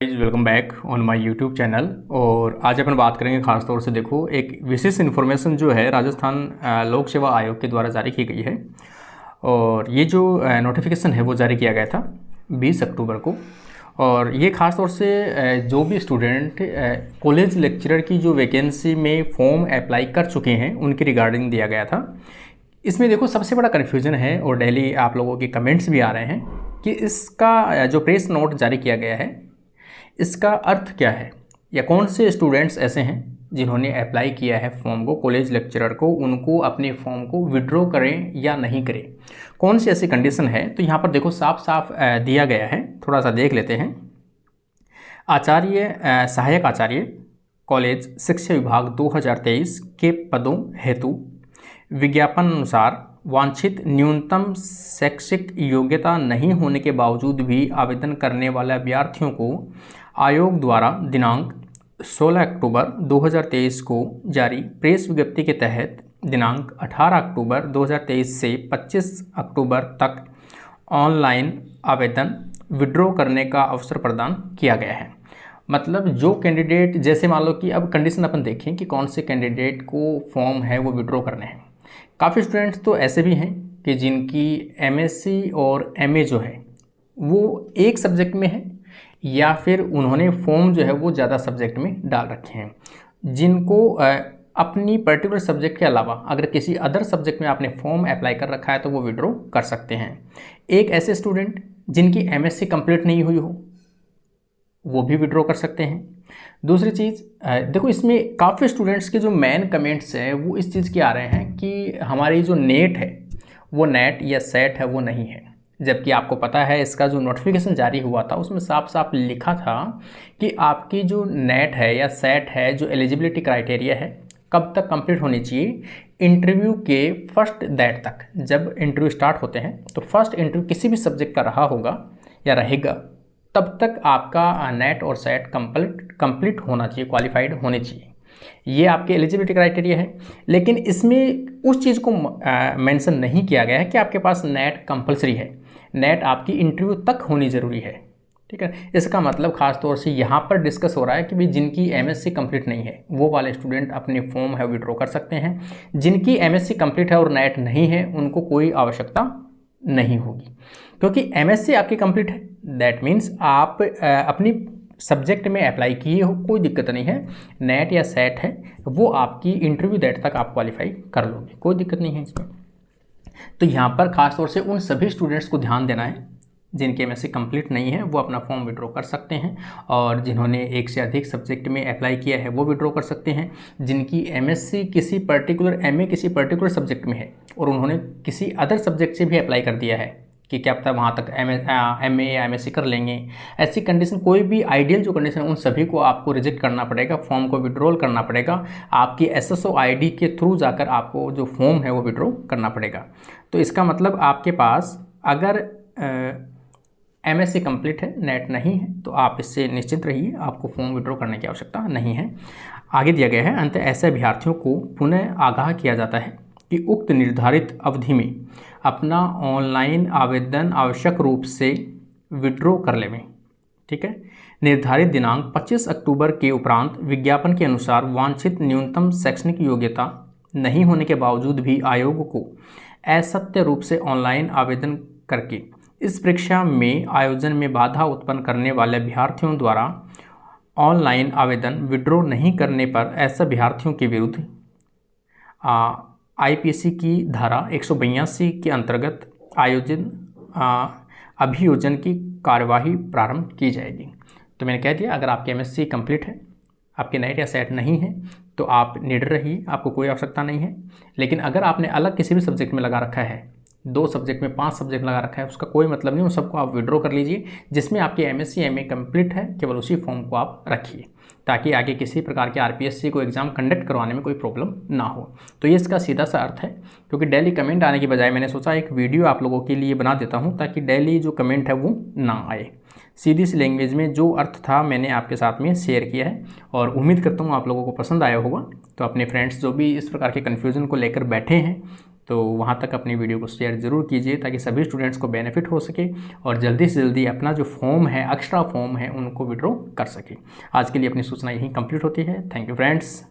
Welcome back on my YouTube channel. और आज अपन बात करेंगे खास तौर से देखो एक विशेष इन्फॉर्मेशन जो है राजस्थान लोक सेवा आयोग के द्वारा जारी की गई है। और ये जो नोटिफिकेशन है वो जारी किया गया था 20 अक्टूबर को। और ये खास तौर से जो भी स्टूडेंट कॉलेज लेक्चरर की जो वैकेंसी में फॉर्म अप्लाई कर चुके हैं उनके रिगार्डिंग दिया गया था। इसमें देखो सबसे बड़ा कन्फ्यूजन है और डेली आप लोगों के कमेंट्स भी आ रहे हैं कि इसका जो प्रेस नोट जारी किया गया है इसका अर्थ क्या है, या कौन से स्टूडेंट्स ऐसे हैं जिन्होंने अप्लाई किया है फॉर्म को कॉलेज लेक्चरर को, उनको अपने फॉर्म को विड्रॉ करें या नहीं करें, कौन सी ऐसी कंडीशन है। तो यहाँ पर देखो साफ साफ दिया गया है, थोड़ा सा देख लेते हैं। आचार्य सहायक आचार्य कॉलेज शिक्षा विभाग 2023 के पदों हेतु विज्ञापन अनुसार वांछित न्यूनतम शैक्षिक योग्यता नहीं होने के बावजूद भी आवेदन करने वाले अभ्यर्थियों को आयोग द्वारा दिनांक 16 अक्टूबर 2023 को जारी प्रेस विज्ञप्ति के तहत दिनांक 18 अक्टूबर 2023 से 25 अक्टूबर तक ऑनलाइन आवेदन विड्रॉ करने का अवसर प्रदान किया गया है। मतलब जो कैंडिडेट, जैसे मान लो कि अब कंडीशन अपन देखें कि कौन से कैंडिडेट को फॉर्म है वो विड्रॉ करने हैं। काफ़ी स्टूडेंट्स तो ऐसे भी हैं कि जिनकी एमएससी और एमए जो है वो एक सब्जेक्ट में है, या फिर उन्होंने फॉर्म जो है वो ज़्यादा सब्जेक्ट में डाल रखे हैं, जिनको अपनी पर्टिकुलर सब्जेक्ट के अलावा अगर किसी अदर सब्जेक्ट में आपने फॉर्म अप्लाई कर रखा है तो वो विड्रॉ कर सकते हैं। एक ऐसे स्टूडेंट जिनकी एमएससी कंप्लीट नहीं हुई हो वो भी विड्रॉ कर सकते हैं। दूसरी चीज़ देखो, इसमें काफ़ी स्टूडेंट्स के जो मेन कमेंट्स हैं वो इस चीज़ के आ रहे हैं कि हमारी जो नेट है वो नेट या सेट है वो नहीं है, जबकि आपको पता है इसका जो नोटिफिकेशन जारी हुआ था उसमें साफ साफ लिखा था कि आपकी जो नेट है या सेट है, जो एलिजिबिलिटी क्राइटेरिया है कब तक कंप्लीट होनी चाहिए, इंटरव्यू के फर्स्ट डेट तक। जब इंटरव्यू स्टार्ट होते हैं तो फर्स्ट इंटरव्यू किसी भी सब्जेक्ट का रहा होगा या रहेगा, तब तक आपका नेट और सेट कंप्लीट होना चाहिए, क्वालिफाइड होने चाहिए। ये आपके एलिजिबिलिटी क्राइटेरिया है। लेकिन इसमें उस चीज़ को मेंशन नहीं किया गया है कि आपके पास नेट कंपलसरी है, नेट आपकी इंटरव्यू तक होनी ज़रूरी है। ठीक है, इसका मतलब खास तौर से यहाँ पर डिस्कस हो रहा है कि भाई जिनकी एमएससी कंप्लीट नहीं है वो वाले स्टूडेंट अपने फॉर्म है विड्रॉ कर सकते हैं। जिनकी एमएससी कंप्लीट है और नेट नहीं है उनको कोई आवश्यकता नहीं होगी, क्योंकि एमएससी आपकी कंप्लीट है। दैट मीन्स आप अपनी सब्जेक्ट में अप्लाई किए हो, कोई दिक्कत नहीं है। नेट या सेट है वो आपकी इंटरव्यू डेट तक आप क्वालिफाई कर लोगे, कोई दिक्कत नहीं है इसमें। तो यहाँ पर खास तौर से उन सभी स्टूडेंट्स को ध्यान देना है जिनके एमएससी कंप्लीट नहीं है वो अपना फॉर्म विड्रॉ कर सकते हैं, और जिन्होंने एक से अधिक सब्जेक्ट में अप्लाई किया है वो विड्रॉ कर सकते हैं। जिनकी एमएससी किसी पर्टिकुलर, एमए किसी पर्टिकुलर सब्जेक्ट में है और उन्होंने किसी अदर सब्जेक्ट से भी अप्लाई कर दिया है कि क्या पता वहाँ तक एमए या एमएससी कर लेंगे, ऐसी कंडीशन, कोई भी आइडियल जो कंडीशन है उन सभी को आपको रिजेक्ट करना पड़ेगा, फॉर्म को विड्रॉल करना पड़ेगा। आपकी एसएसओ आईडी के थ्रू जाकर आपको जो फॉर्म है वो विड्रॉ करना पड़ेगा। तो इसका मतलब आपके पास अगर एमएससी कंप्लीट है, नेट नहीं है, तो आप इससे निश्चित रहिए, आपको फॉर्म विड्रॉ करने की आवश्यकता नहीं है। आगे दिया गया है, अंत ऐसे अभ्यर्थियों को पुनः आगाह किया जाता है कि उक्त निर्धारित अवधि में अपना ऑनलाइन आवेदन आवश्यक रूप से विड्रॉ कर लें। ठीक है, निर्धारित दिनांक 25 अक्टूबर के उपरांत विज्ञापन के अनुसार वांछित न्यूनतम शैक्षणिक योग्यता नहीं होने के बावजूद भी आयोग को असत्य रूप से ऑनलाइन आवेदन करके इस परीक्षा में आयोजन में बाधा उत्पन्न करने वाले अभ्यर्थियों द्वारा ऑनलाइन आवेदन विड्रॉ नहीं करने पर ऐसे अभ्यर्थियों के विरुद्ध आईपीसी की धारा 182 के अंतर्गत अभियोजन की कार्यवाही प्रारंभ की जाएगी। तो मैंने कह दिया, अगर आपकी एमएससी कंप्लीट है, आपके नेट या सेट नहीं है, तो आप निडर रहिए, आपको कोई आवश्यकता नहीं है। लेकिन अगर आपने अलग किसी भी सब्जेक्ट में लगा रखा है, 2 सब्जेक्ट में 5 सब्जेक्ट लगा रखा है, उसका कोई मतलब नहीं, उन सबको आप विड्रॉ कर लीजिए। जिसमें आपकी एमएससी एमए कंप्लीट है केवल उसी फॉर्म को आप रखिए, ताकि आगे किसी प्रकार के आरपीएससी को एग्ज़ाम कंडक्ट करवाने में कोई प्रॉब्लम ना हो। तो ये इसका सीधा सा अर्थ है। क्योंकि डेली कमेंट आने की बजाय मैंने सोचा एक वीडियो आप लोगों के लिए बना देता हूँ, ताकि डेली जो कमेंट है वो ना आए। सीधी सी लैंग्वेज में जो अर्थ था मैंने आपके साथ में शेयर किया है, और उम्मीद करता हूँ आप लोगों को पसंद आया होगा। तो अपने फ्रेंड्स जो भी इस प्रकार के कन्फ्यूज़न को लेकर बैठे हैं तो वहाँ तक अपनी वीडियो को शेयर ज़रूर कीजिए ताकि सभी स्टूडेंट्स को बेनिफिट हो सके और जल्दी से जल्दी अपना जो फॉर्म है, एक्स्ट्रा फॉर्म है, उनको विड्रॉ कर सके। आज के लिए अपनी सूचना यहीं कंप्लीट होती है। Thank you friends.